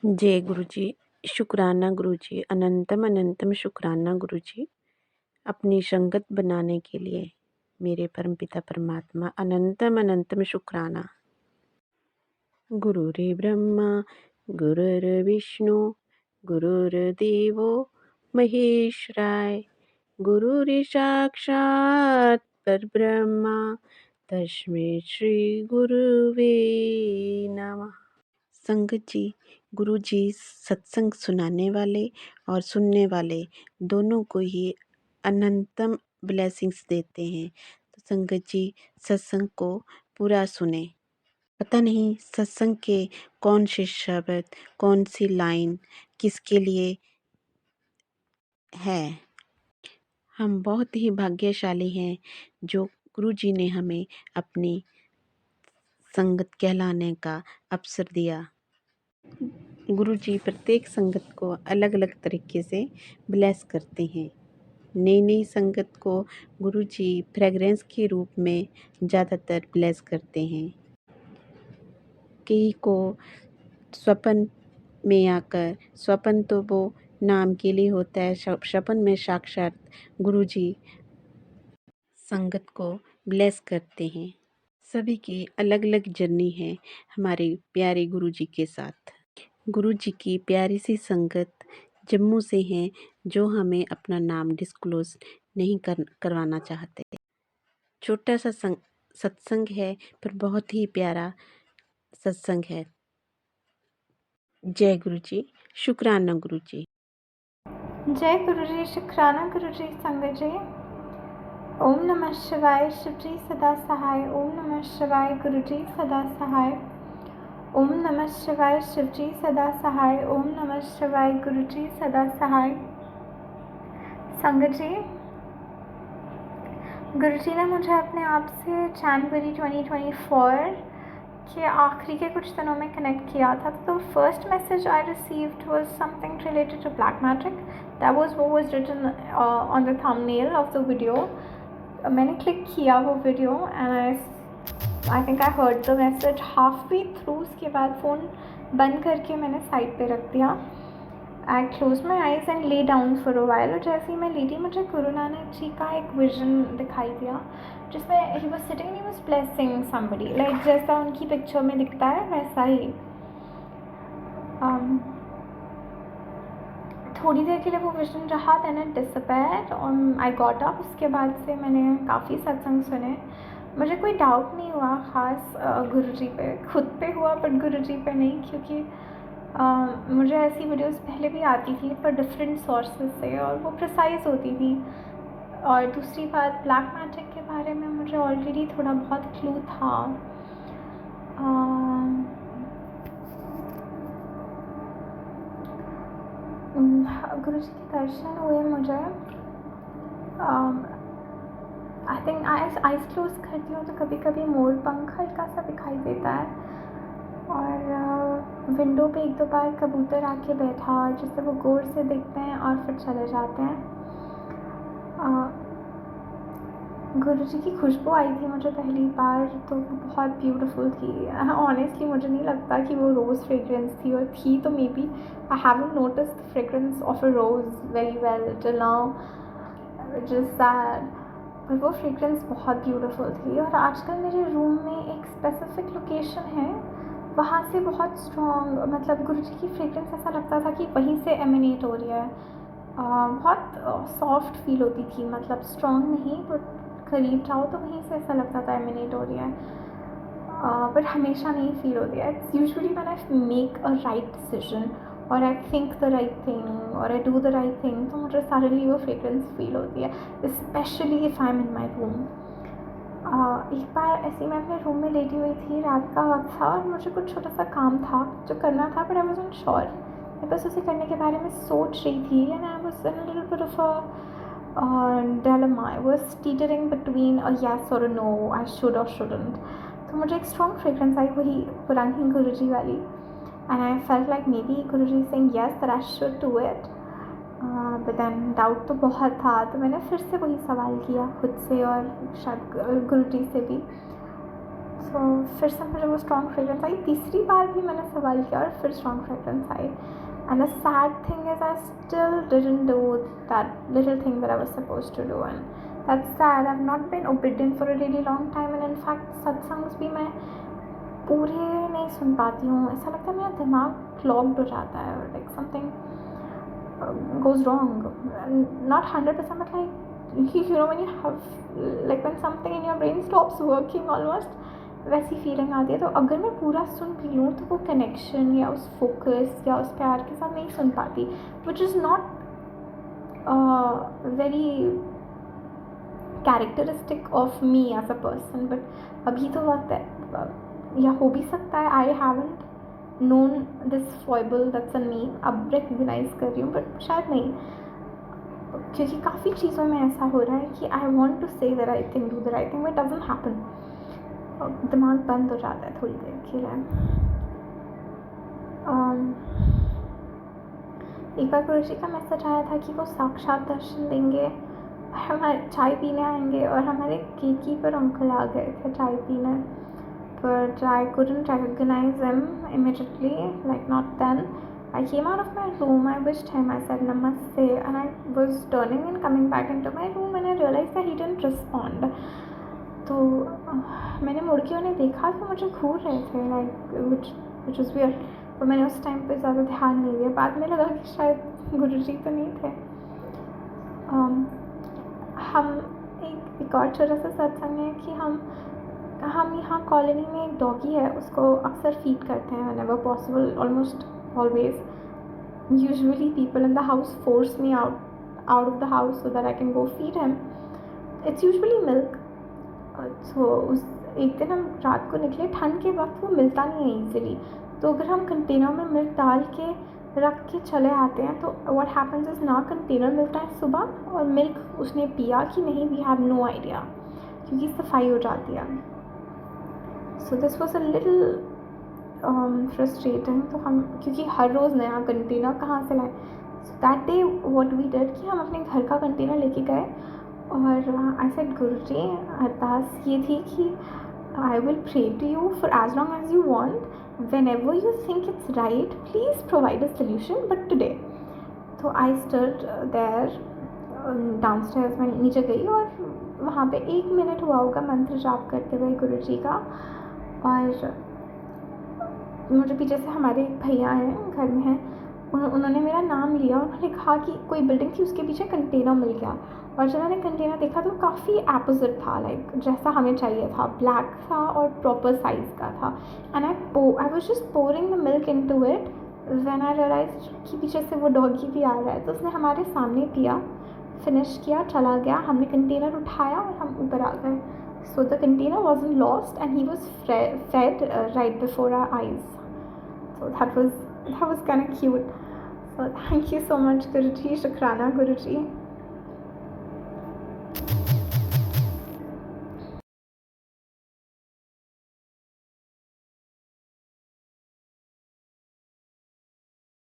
जय गुरु जी, शुक्राना गुरु जी, अनंतम अनंतम शुक्राना गुरु जी, अपनी संगत बनाने के लिए मेरे परमपिता परमात्मा अनंतम अनंतम शुक्राना। गुरुर्ब्रह्मा गुरुर्विष्णु गुरुर्देवो महेश्वराय, गुरुर्साक्षात् परब्रह्मा तस्मै श्री गुरुवे नमः। संगत जी, गुरु जी सत्संग सुनाने वाले और सुनने वाले दोनों को ही अनंतम ब्लेसिंग्स देते हैं। तो संगत जी सत्संग को पूरा सुने। पता नहीं सत्संग के कौन से शब्द, कौन सी लाइन किसके लिए है। हम बहुत ही भाग्यशाली हैं जो गुरु जी ने हमें अपनी संगत कहलाने का अवसर दिया। गुरु जी प्रत्येक संगत को अलग अलग तरीके से ब्लेस करते हैं। नई नई संगत को गुरु जी फ्रेगरेंस के रूप में ज़्यादातर ब्लेस करते हैं। कई को स्वप्न में आकर, स्वप्न तो वो नाम के लिए होता है, स्वप्न में साक्षात गुरु जी संगत को ब्लेस करते हैं। सभी की अलग अलग जर्नी है हमारे प्यारे गुरु जी के साथ। गुरु जी की प्यारी सी संगत जम्मू से हैं जो हमें अपना नाम डिस्क्लोज नहीं करवाना चाहते। छोटा सा सत्संग है पर बहुत ही प्यारा सत्संग है। जय गुरु जी, शुक्राना गुरु जी। जय गुरु जी, शुक्राना गुरु जी। संगत जी, ओम नमः शिवाय। शिव जी सदा सहाय। ओम नमः शिवाय। गुरु जी सदा सहाय। ओम नमः शिवाय। शिव जी सदा सहाय। ओम नमः शिवाय। गुरु जी सदा सहाय। संगत जी, गुरु जी ने मुझे अपने आप से जनवरी 2024 के आखिरी के कुछ दिनों में कनेक्ट किया था। तो first message I received was something related to black magic. That was what was written on the thumbnail of the video. मैंने क्लिक किया वो video and I think I heard the message half way through. उसके बाद phone बंद करके मैंने side पे रख दिया। आई close my eyes and lay down for a while. और जैसे ही मैं लेटी, मुझे गुरु नानक जी का एक विजन दिखाई दिया जिसमें he was sitting, he was blessing somebody, like जैसा उनकी पिक्चर में दिखता है वैसा ही। थोड़ी देर के लिए वो विजन रहा, देन इट डिसअपेयर्ड और आई गॉट अप। उसके बाद से मैंने काफ़ी सत्संग सुने। मुझे कोई डाउट नहीं हुआ ख़ास गुरु जी पे, खुद पे हुआ बट गुरु जी पे नहीं, क्योंकि मुझे ऐसी वीडियोस पहले भी आती थी पर डिफरेंट सोर्सेज से और वो प्रिसाइज होती थी। और दूसरी बात, ब्लैक मैजिक के बारे में मुझे ऑलरेडी थोड़ा बहुत क्लू था। गुरु जी के दर्शन हुए मुझे। आई थिंक आइज क्लोज करती हूँ तो कभी कभी मोर पंख हल्का सा दिखाई देता है और विंडो पे एक दो बार कबूतर आके बैठा जिससे वो गौर से देखते हैं और फिर चले जाते हैं। गुरु जी की खुशबू आई थी मुझे पहली बार, तो वो बहुत ब्यूटीफुल थी। ऑनेस्टली मुझे नहीं लगता कि वो रोज़ फ्रेग्रेंस थी, और थी तो maybe I haven't noticed the fragrance of a rose very well till now, which is sad. पर वो फ्रेग्रेंस बहुत ब्यूटीफुल थी। और आजकल मेरे रूम में एक स्पेसिफिक लोकेशन है, वहाँ से बहुत स्ट्रॉन्ग, मतलब गुरु जी की फ्रेग्रेंस ऐसा लगता था कि वहीं से एमिनेट हो रही है। बहुत सॉफ्ट फील होती थी, मतलब स्ट्रॉन्ग नहीं बट करीब जाओ तो वहीं से ऐसा लगता था एमिनेट हो रही है, बट हमेशा नहीं फील होती है। It's usually when I make a right decision और I think the right thing और I do the right thing, तो मुझे सडनली वो फ्रेग्रेंस फील होती है, specially if I am in my room. एक बार ऐसे मैं अपने रूम में लेटी हुई थी, रात का वक्त था और मुझे कुछ छोटा सा काम था जो करना था, बट आई वाज़न्ट श्योर। मैं बस उसे करने के बारे में सोच रही थी and I was in a little bit of a dilemma. I was teetering between a yes or a no, I should or shouldn't. तो मुझे एक स्ट्रॉन्ग फ्रेग्रेंस आई, वही पुरानी गुरुजी वाली, and I felt like maybe Guruji saying yes that I should do it, but then doubt तो बहुत था। तो मैंने फिर से वही सवाल किया खुद से और शायद गुरुजी से भी। सो फिर से मुझे वो स्ट्रॉन्ग फ्रेगरेंस आई. तीसरी बार भी मैंने सवाल किया और फिर strong fragrance I. And the sad thing is I still didn't do that little thing that I was supposed to do, and that's sad. I've not been obedient for a really long time, and in fact satsangs भी मैं पूरे नहीं सुन पाती हूँ. ऐसा लगता है मेरा दिमाग क्लॉग्ड हो जाता है, like something goes wrong. Not 100%, but like you know when you have like when something in your brain stops working almost, वैसी फीलिंग आती है. तो अगर मैं पूरा सुन भी लूँ तो वो कनेक्शन या उस फोकस या उस प्यार के साथ नहीं सुन पाती, which is not very characteristic of me as a person. But अभी तो वक्त है, या हो भी सकता है I haven't known this foible that's in me. अब रिकग्नाइज कर रही हूँ, बट शायद नहीं, क्योंकि काफ़ी चीज़ों में ऐसा हो रहा है कि आई वॉन्ट टू से the right thing, do the right thing, but doesn't happen. दिमाग बंद हो जाता है थोड़ी देर के लिए. एक बार गुरु जी का मैसेज आया था कि वो साक्षात दर्शन देंगे, हमारे चाय पीने आएंगे, और हमारे गेट कीपर अंकल आ गए थे चाय पीने. But I couldn't recognize him immediately, like not then. I came out of my room, I wished him, I said namaste, and I was turning and coming back into my room and I realized that he didn't respond. तो मैंने मुड़ के उन्हें देखा तो मुझे घूर रहे थे, लाइक विच इज़ वियर्ड. तो मैंने उस टाइम पे ज़्यादा ध्यान नहीं दिया. बाद में लगा कि शायद गुरुजी तो नहीं थे. हम एक और छोटा सा सत्संग है कि हम यहाँ कॉलोनी में एक डॉगी है, उसको अक्सर फीड करते हैं whenever possible, almost always. Usually people in the house force me out of the house so that I can go feed him. It's usually milk. तो उस एक दिन हम रात को निकले, ठंड के वक्त वो मिलता नहीं है ईज़िली. तो अगर हम कंटेनर में मिल्क डाल के रख के चले आते हैं तो व्हाट हैपन्स इज़ ना कंटेनर मिलता है सुबह और मिल्क उसने पिया कि नहीं, वी हैव नो आइडिया, क्योंकि सफाई हो जाती है. So this was a little frustrating. तो हम क्योंकि हर रोज़ नया कंटेनर कहाँ से लाए, so that day what we did कि हम अपने घर का कंटेनर लेके गए और आई सेड गुरुजी अरदास ये थी कि I will pray to you for as long as you want, whenever you think it's right, please provide a solution, but today. तो I stood there downstairs, मैं नीचे गई और वहाँ पे 1 मिनट हुआ होगा मंत्र जाप करते हुए गुरुजी का. और मुझे पीछे से हमारे एक भैया हैं, घर में हैं, उन्होंने मेरा नाम लिया. उन्होंने कहा कि कोई बिल्डिंग थी उसके पीछे कंटेनर मिल गया. और जब मैंने कंटेनर देखा तो काफ़ी अपोजिट था, लाइक जैसा हमें चाहिए था, ब्लैक था और प्रॉपर साइज़ का था. And I was just pouring the milk into it when I realized कि पीछे से वो डॉगी भी आ रहा है. तो उसने हमारे सामने पिया, फिनिश किया, चला गया. हमने कंटेनर उठाया और हम ऊपर आ गए. So the container wasn't lost and he was fed right before our eyes. So that was kind of cute. So thank you so much, Guruji. Shukrana, Guruji.